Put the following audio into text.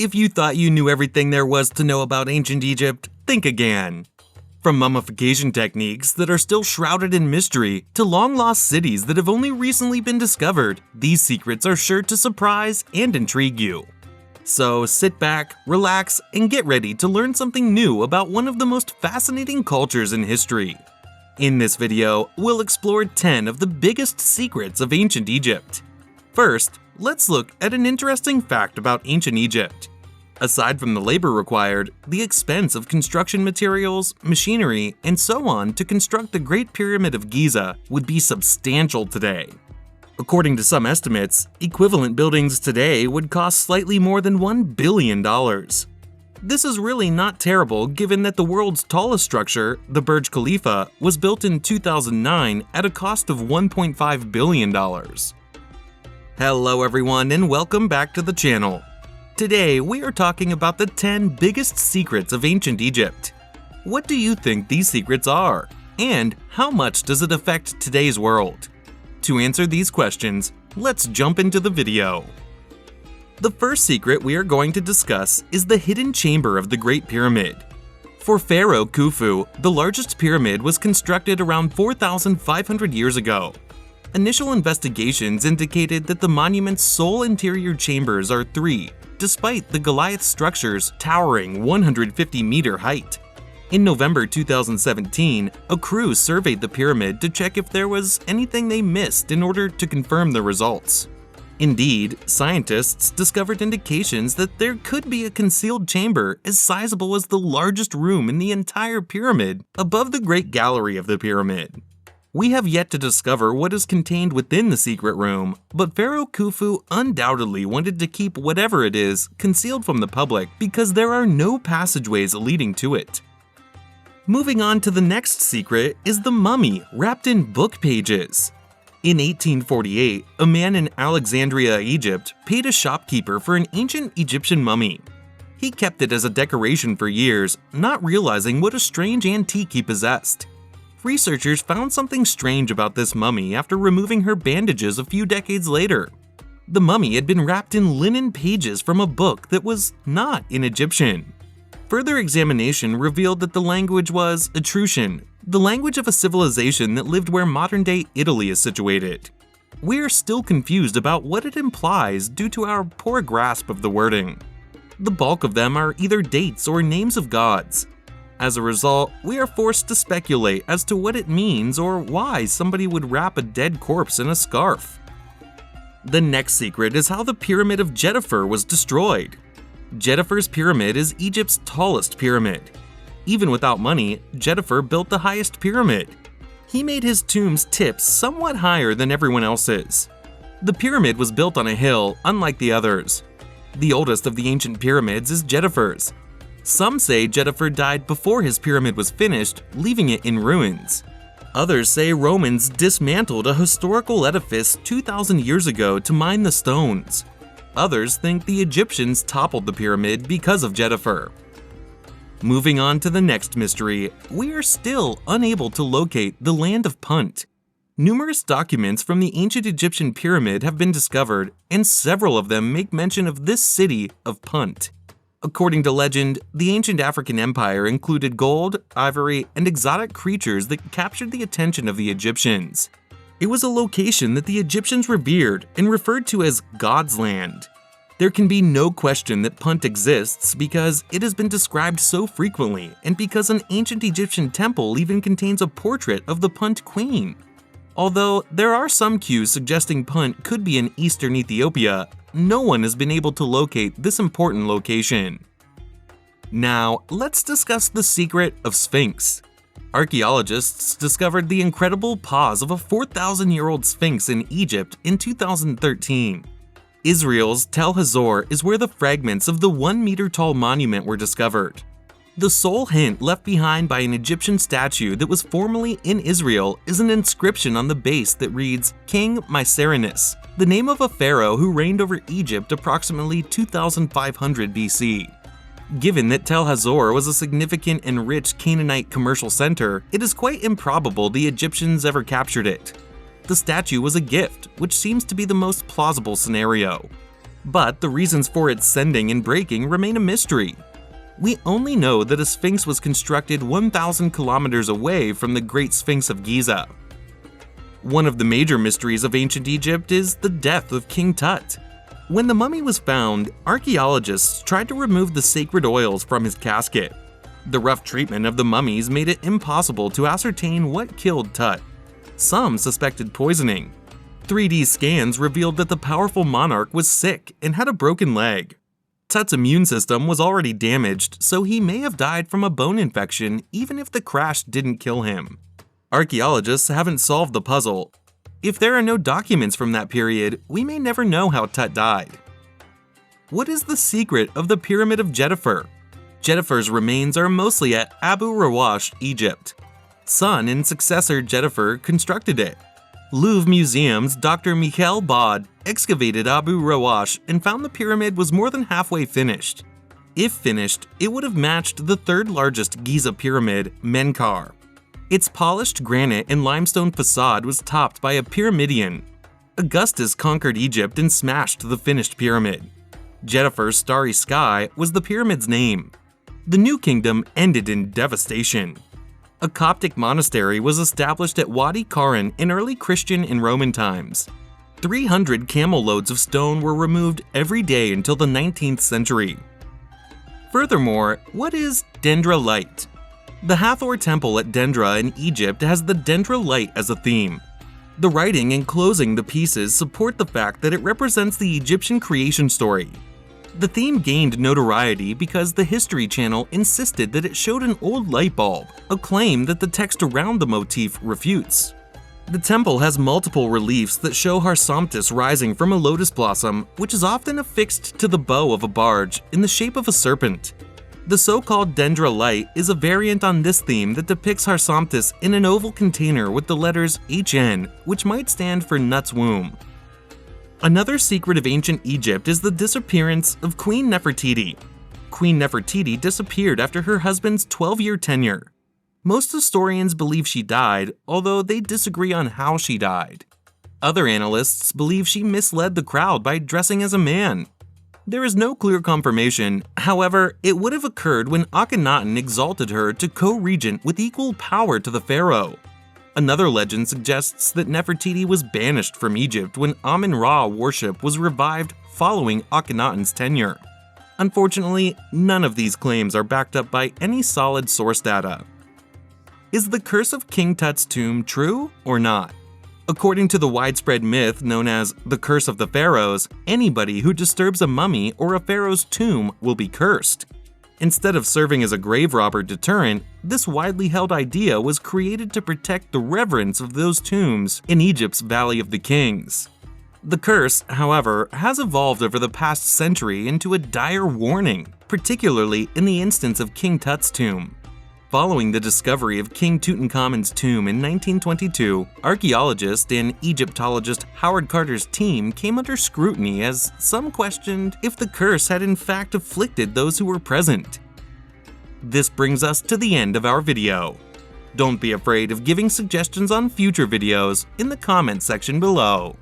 If you thought you knew everything there was to know about ancient Egypt, think again. From mummification techniques that are still shrouded in mystery to long-lost cities that have only recently been discovered, these secrets are sure to surprise and intrigue you. So sit back, relax, and get ready to learn something new about one of the most fascinating cultures in history. In this video, we'll explore 10 of the biggest secrets of ancient Egypt. First, let's look at an interesting fact about ancient Egypt. Aside from the labor required, the expense of construction materials, machinery, and so on to construct the Great Pyramid of Giza would be substantial today. According to some estimates, equivalent buildings today would cost slightly more than $1 billion. This is really not terrible given that the world's tallest structure, the Burj Khalifa, was built in 2009 at a cost of $1.5 billion. Hello everyone and welcome back to the channel. Today we are talking about the 10 biggest secrets of ancient Egypt. What do you think these secrets are? And how much does it affect today's world? To answer these questions, let's jump into the video. The first secret we are going to discuss is the hidden chamber of the Great Pyramid. For Pharaoh Khufu, the largest pyramid was constructed around 4,500 years ago. Initial investigations indicated that the monument's sole interior chambers are 3, despite the Goliath structure's towering 150-meter height. In November 2017, a crew surveyed the pyramid to check if there was anything they missed in order to confirm the results. Indeed, scientists discovered indications that there could be a concealed chamber as sizable as the largest room in the entire pyramid above the Great Gallery of the pyramid. We have yet to discover what is contained within the secret room, but Pharaoh Khufu undoubtedly wanted to keep whatever it is concealed from the public because there are no passageways leading to it. Moving on to the next secret is the mummy wrapped in book pages. In 1848, a man in Alexandria, Egypt, paid a shopkeeper for an ancient Egyptian mummy. He kept it as a decoration for years, not realizing what a strange antique he possessed. Researchers found something strange about this mummy after removing her bandages a few decades later. The mummy had been wrapped in linen pages from a book that was not in Egyptian. Further examination revealed that the language was Etruscan, the language of a civilization that lived where modern-day Italy is situated. We are still confused about what it implies due to our poor grasp of the wording. The bulk of them are either dates or names of gods. As a result, we are forced to speculate as to what it means or why somebody would wrap a dead corpse in a scarf. The next secret is how the Pyramid of Djedefre was destroyed. Djedefre's pyramid is Egypt's tallest pyramid. Even without money, Djedefre built the highest pyramid. He made his tomb's tips somewhat higher than everyone else's. The pyramid was built on a hill, unlike the others. The oldest of the ancient pyramids is Djedefre's. Some say Djedefre died before his pyramid was finished, leaving it in ruins. Others say Romans dismantled a historical edifice 2,000 years ago to mine the stones. Others think the Egyptians toppled the pyramid because of Djedefre. Moving on to the next mystery, we are still unable to locate the land of Punt. Numerous documents from the ancient Egyptian pyramid have been discovered, and several of them make mention of this city of Punt. According to legend, the ancient African empire included gold, ivory, and exotic creatures that captured the attention of the Egyptians. It was a location that the Egyptians revered and referred to as God's Land. There can be no question that Punt exists because it has been described so frequently and because an ancient Egyptian temple even contains a portrait of the Punt Queen. Although there are some cues suggesting Punt could be in eastern Ethiopia, no one has been able to locate this important location. Now, let's discuss the secret of Sphinx. Archaeologists discovered the incredible pause of a 4,000-year-old Sphinx in Egypt in 2013. Israel's Tel Hazor is where the fragments of the 1-meter-tall monument were discovered. The sole hint left behind by an Egyptian statue that was formerly in Israel is an inscription on the base that reads, King Mycerinus, the name of a pharaoh who reigned over Egypt approximately 2500 BC. Given that Tel Hazor was a significant and rich Canaanite commercial center, it is quite improbable the Egyptians ever captured it. The statue was a gift, which seems to be the most plausible scenario. but the reasons for its sending and breaking remain a mystery. We only know that a Sphinx was constructed 1,000 kilometers away from the Great Sphinx of Giza. One of the major mysteries of ancient Egypt is the death of King Tut. When the mummy was found, archaeologists tried to remove the sacred oils from his casket. The rough treatment of the mummies made it impossible to ascertain what killed Tut. Some suspected poisoning. 3D scans revealed that the powerful monarch was sick and had a broken leg. Tut's immune system was already damaged, so he may have died from a bone infection even if the crash didn't kill him. Archaeologists haven't solved the puzzle. If there are no documents from that period, we may never know how Tut died. What is the secret of the Pyramid of Djedefre? Djedefre's remains are mostly at Abu Rawash, Egypt. Son and successor Djedefre constructed it. Louvre Museum's Dr. Michael Bod excavated Abu Rawash and found the pyramid was more than halfway finished. If finished, it would have matched the third largest Giza pyramid, Menkaure. Its polished granite and limestone facade was topped by a pyramidion. Augustus conquered Egypt and smashed the finished pyramid. Djedefre's starry sky was the pyramid's name. The new kingdom ended in devastation. A Coptic monastery was established at Wadi Karan in early Christian and Roman times. 300 camel loads of stone were removed every day until the 19th century. Furthermore, what is dendra light? The Hathor Temple at Dendra in Egypt has the dendra light as a theme. The writing enclosing the pieces support the fact that it represents the Egyptian creation story. The theme gained notoriety because the History Channel insisted that it showed an old light bulb, a claim that the text around the motif refutes. The temple has multiple reliefs that show Harsamtis rising from a lotus blossom, which is often affixed to the bow of a barge in the shape of a serpent. The so-called dendra light is a variant on this theme that depicts Harsamtis in an oval container with the letters HN, which might stand for Nut's womb. Another secret of ancient Egypt is the disappearance of Queen Nefertiti. Queen Nefertiti disappeared after her husband's 12-year tenure. Most historians believe she died, although they disagree on how she died. Other analysts believe she misled the crowd by dressing as a man. There is no clear confirmation, however, it would have occurred when Akhenaten exalted her to co-regent with equal power to the pharaoh. Another legend suggests that Nefertiti was banished from Egypt when Amun-Ra worship was revived following Akhenaten's tenure. Unfortunately, none of these claims are backed up by any solid source data. Is the curse of King Tut's tomb true or not? According to the widespread myth known as the Curse of the Pharaohs, anybody who disturbs a mummy or a pharaoh's tomb will be cursed. Instead of serving as a grave robber deterrent, this widely held idea was created to protect the reverence of those tombs in Egypt's Valley of the Kings. The curse, however, has evolved over the past century into a dire warning, particularly in the instance of King Tut's tomb. Following the discovery of King Tutankhamun's tomb in 1922, archaeologist and Egyptologist Howard Carter's team came under scrutiny as some questioned if the curse had in fact afflicted those who were present. This brings us to the end of our video. Don't be afraid of giving suggestions on future videos in the comment section below.